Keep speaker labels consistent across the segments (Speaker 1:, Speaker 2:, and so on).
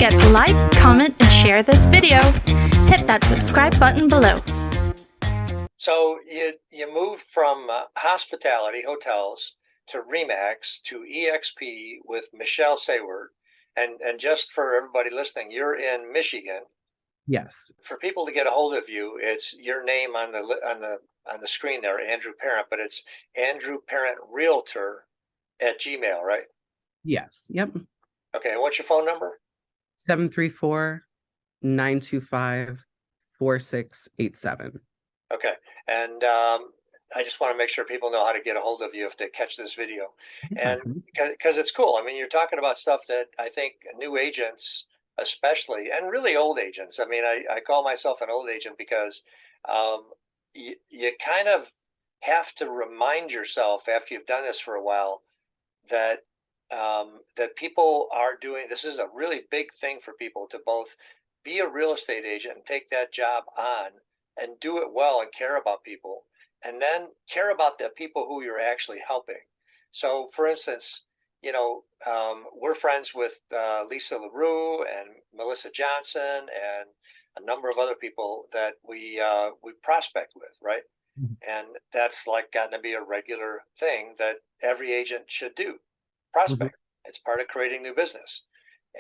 Speaker 1: forget to like, comment, and share this video. Hit that subscribe button below.
Speaker 2: So you moved from hospitality, hotels, to Remax to EXP with Michelle Sayward. And just for everybody listening, you're in Michigan.
Speaker 3: Yes.
Speaker 2: For people to get a hold of you, it's your name on the screen there, Andrew Parent, but it's Andrew Parent Realtor at Gmail, right?
Speaker 3: Yes. Yep.
Speaker 2: Okay, and what's your phone number?
Speaker 3: 734-925-4687.
Speaker 2: Okay, and I just want to make sure people know how to get a hold of you if they catch this video. And because it's cool. I mean, you're talking about stuff that I think new agents, especially, and really old agents. I mean, I call myself an old agent because you kind of have to remind yourself after you've done this for a while that that people are doing. This is a really big thing for people to both be a real estate agent and take that job on and do it well and care about people, and then care about the people who you're actually helping. So, for instance, we're friends with Lisa LaRue and Melissa Johnson and a number of other people that we prospect with, right? And that's like gotten to be a regular thing that every agent should do. Prospect. It's part of creating new business.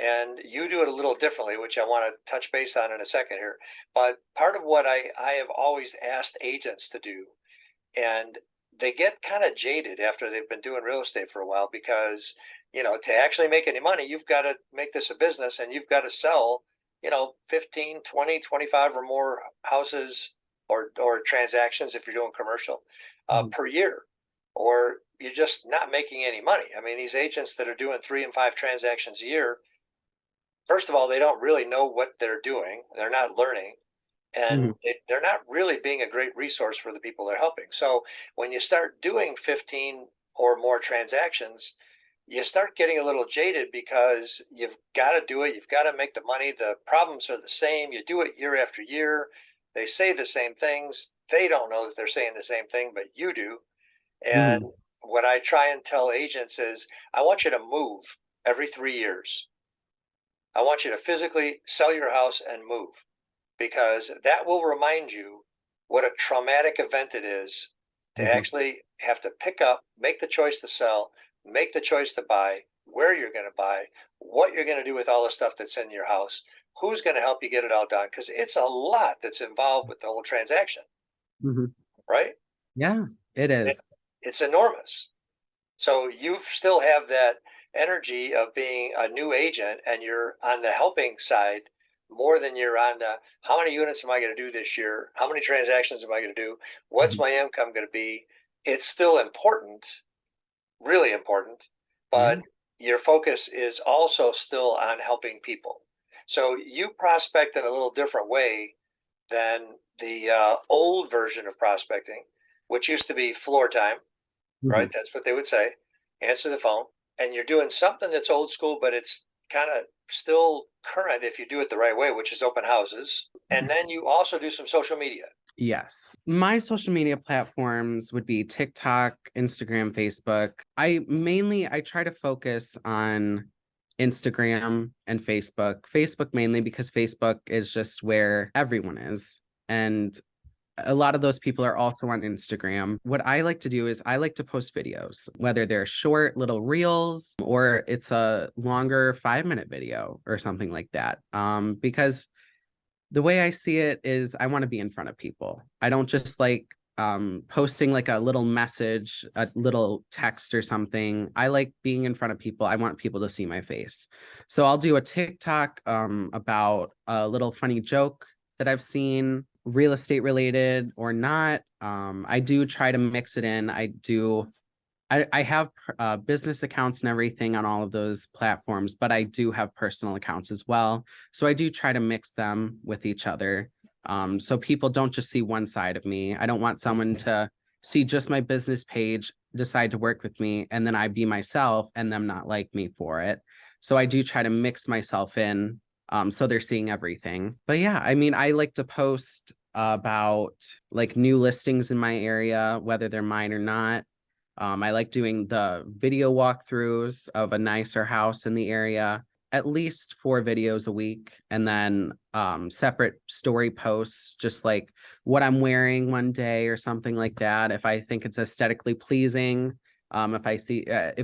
Speaker 2: And you do it a little differently, which I want to touch base on in a second here. But part of what I have always asked agents to do, and they get kind of jaded after they've been doing real estate for a while, because, to actually make any money, you've got to make this a business, and you've got to sell, 15, 20, 25 or more houses or transactions if you're doing commercial per year, or you're just not making any money. I mean, these agents that are doing 3 and 5 transactions a year, first of all, they don't really know what they're doing. They're not learning, and they're not really being a great resource for the people they're helping. So when you start doing 15 or more transactions, you start getting a little jaded because you've got to do it. You've got to make the money. The problems are the same. You do it year after year. They say the same things. They don't know that they're saying the same thing, but you do. And what I try and tell agents is, I want you to move every 3 years. I want you to physically sell your house and move, because that will remind you what a traumatic event it is to actually have to pick up, make the choice to sell, make the choice to buy, where you're going to buy, what you're going to do with all the stuff that's in your house, who's going to help you get it all done, because it's a lot that's involved with the whole transaction, right?
Speaker 3: Yeah, it is.
Speaker 2: It's enormous. So you still have that energy of being a new agent, and you're on the helping side more than you're on the, how many units am I going to do this year? How many transactions am I going to do? What's my income going to be? It's still important, really important, but your focus is also still on helping people. So you prospect in a little different way than the old version of prospecting, which used to be floor time, right? That's what they would say. Answer the phone. And you're doing something that's old school, but it's kind of still current if you do it the right way, which is open houses. And then you also do some social media.
Speaker 3: Yes. My social media platforms would be TikTok, Instagram, Facebook. I try to focus on Instagram and Facebook. Facebook mainly because Facebook is just where everyone is. And a lot of those people are also on Instagram. What I like to do is I like to post videos, whether they're short little reels or it's a longer 5-minute video or something like that. Because the way I see it is I want to be in front of people. I don't just like posting like a little message, a little text or something. I like being in front of people. I want people to see my face. So I'll do a TikTok about a little funny joke that I've seen, real estate related or not. I do try to mix it in. I have business accounts and everything on all of those platforms, but I do have personal accounts as well. So I do try to mix them with each other. So people don't just see one side of me. I don't want someone to see just my business page, decide to work with me, and then I be myself and them not like me for it. So I do try to mix myself in. So they're seeing everything. But yeah, I mean, I like to post about like new listings in my area, whether they're mine or not. I like doing the video walkthroughs of a nicer house in the area. at least 4 videos a week, and then separate story posts, just like what I'm wearing one day or something like that. If I think it's aesthetically pleasing, if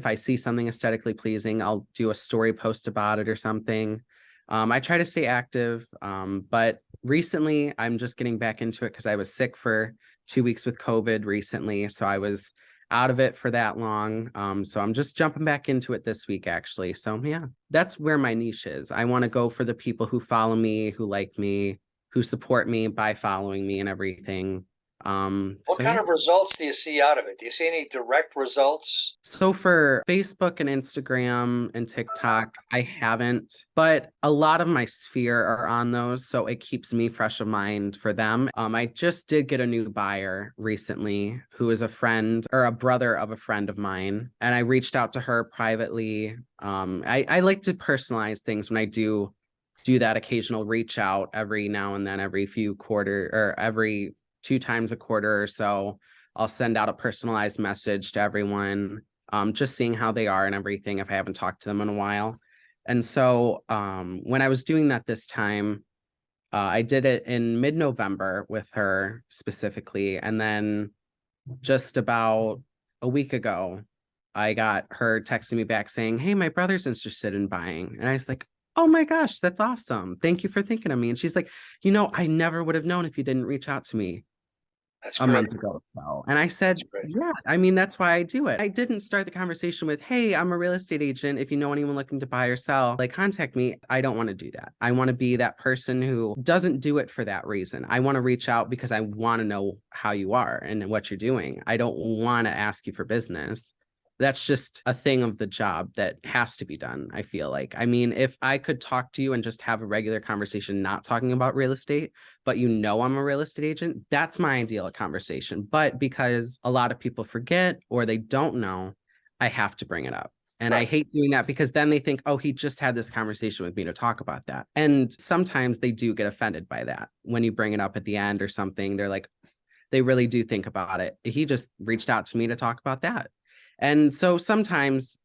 Speaker 3: I see something aesthetically pleasing, I'll do a story post about it or something. I try to stay active, but recently I'm just getting back into it because I was sick for 2 weeks with COVID recently, so I was out of it for that long. So I'm just jumping back into it this week, actually. So yeah, that's where my niche is. I want to go for the people who follow me, who like me, who support me by following me and everything.
Speaker 2: What
Speaker 3: So
Speaker 2: kind
Speaker 3: yeah.
Speaker 2: of results do you see out of it? Do you see any direct results?
Speaker 3: So for Facebook and Instagram and TikTok, I haven't, but a lot of my sphere are on those, so it keeps me fresh of mind for them. I just did get a new buyer recently who is a friend or a brother of a friend of mine, and I reached out to her privately. I like to personalize things when I do that occasional reach out every now and then, every few quarter or every 2 times a quarter or so. I'll send out a personalized message to everyone, just seeing how they are and everything if I haven't talked to them in a while. And so when I was doing that this time, I did it in mid-November with her specifically. And then just about a week ago, I got her texting me back saying, "Hey, my brother's interested in buying." And I was like, "Oh my gosh, that's awesome. Thank you for thinking of me." And she's like, "I never would have known if you didn't reach out to me
Speaker 2: That's
Speaker 3: a
Speaker 2: great.
Speaker 3: month ago." So, and I said,
Speaker 2: That's great.
Speaker 3: yeah, I mean, that's why I do it. I didn't start the conversation with, "Hey, I'm a real estate agent. If you know anyone looking to buy or sell, like contact me." I don't want to do that. I want to be that person who doesn't do it for that reason. I want to reach out because I want to know how you are and what you're doing. I don't want to ask you for business. That's just a thing of the job that has to be done, I feel like. I mean, if I could talk to you and just have a regular conversation, not talking about real estate, but I'm a real estate agent, that's my ideal conversation. But because a lot of people forget or they don't know, I have to bring it up. And I
Speaker 2: Right.
Speaker 3: hate doing that because then they think, "Oh, he just had this conversation with me to talk about that." And sometimes they do get offended by that. When you bring it up at the end or something, they're like, they really do think about it. He just reached out to me to talk about that. And so sometimes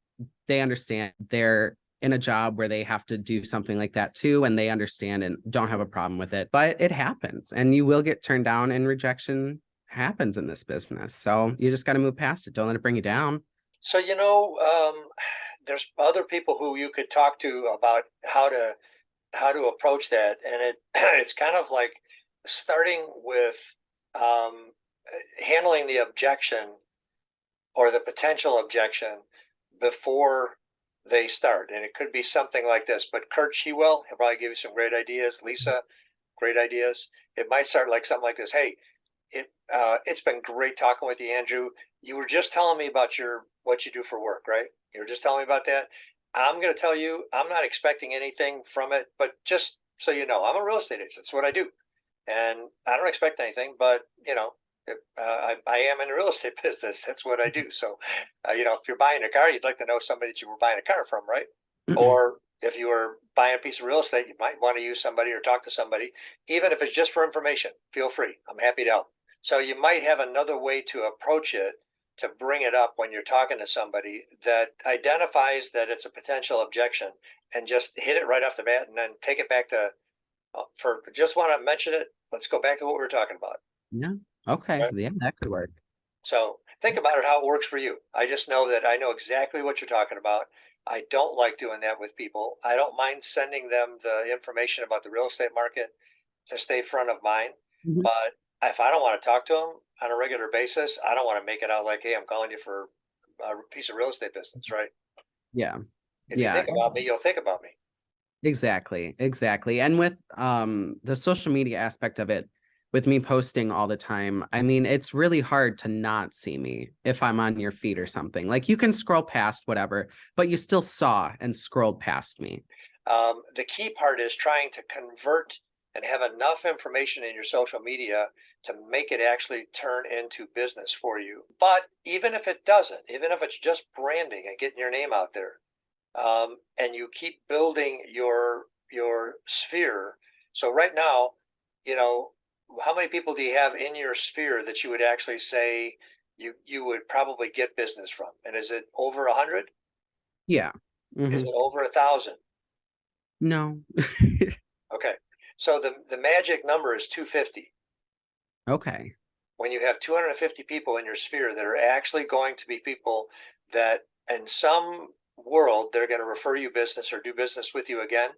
Speaker 3: they understand they're in a job where they have to do something like that too, and they understand and don't have a problem with it. But it happens, and you will get turned down, and rejection happens in this business. So you just got to move past it. Don't let it bring you down.
Speaker 2: So, there's other people who you could talk to about how to approach that, and it's kind of like starting with um, handling the objection or the potential objection before they start. And it could be something like this, but Kurt Shewell, he'll probably give you some great ideas. Lisa, great ideas. It might start like something like this. "Hey, it's been great talking with you, Andrew. You were just telling me about what you do for work, right? You were just telling me about that. I'm going to tell you, I'm not expecting anything from it, but just so you know, I'm a real estate agent. That's what I do, and I don't expect anything. But I am in the real estate business. That's what I do. So, if you're buying a car, you'd like to know somebody that you were buying a car from, right? Or if you were buying a piece of real estate, you might want to use somebody or talk to somebody, even if it's just for information. Feel free. I'm happy to help. So you might have another way to approach it to bring it up when you're talking to somebody that identifies that it's a potential objection, and just hit it right off the bat and then take it back to, for just want to mention it. Let's go back to what we were talking about.
Speaker 3: Yeah. Okay.
Speaker 2: Right?
Speaker 3: Yeah, that could work.
Speaker 2: So think about it, how it works for you. I just know that I know exactly what you're talking about. I don't like doing that with people. I don't mind sending them the information about the real estate market to stay front of mind.
Speaker 3: Mhm.
Speaker 2: But if I don't want to talk to them on a regular basis, I don't want to make it out like, "Hey, I'm calling you for a piece of real estate business," right?
Speaker 3: Yeah.
Speaker 2: If you
Speaker 3: Yeah.
Speaker 2: think about me, you'll think about me.
Speaker 3: Exactly, exactly. And with the social media aspect of it, with me posting all the time, I mean, it's really hard to not see me if I'm on your feed or something. Like you can scroll past whatever, but you still saw and scrolled past me.
Speaker 2: The key part is trying to convert and have enough information in your social media to make it actually turn into business for you. But even if it doesn't, even if it's just branding and getting your name out there, and you keep building your sphere. So right now, you know, how many people do you have in your sphere that you would actually say you would probably get business from? And is it over 100?
Speaker 3: Yeah.
Speaker 2: Is
Speaker 3: Hmm.
Speaker 2: it over 1,000?
Speaker 3: No.
Speaker 2: Okay. So the magic number is 250.
Speaker 3: Okay.
Speaker 2: When you have 250 people in your sphere that are actually going to be people that in some world they're going to refer you business or do business with you again.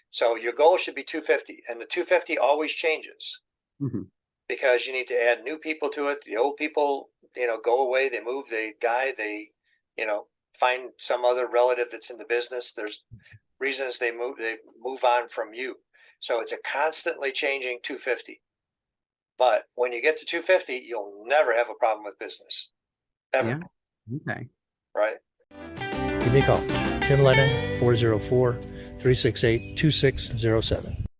Speaker 2: So your goal should be 250, and the 250 always changes
Speaker 3: Mhm.
Speaker 2: because you need to add new people to it. The old people, go away, they move, they die, they, find some other relative that's in the business. There's reasons they move on from you. So it's a constantly changing 250. But when you get to 250, you'll never have a problem with business. Ever.
Speaker 3: Yeah. Okay.
Speaker 2: Right?
Speaker 4: Give me a call. Tim Lennon, 404-368-2607.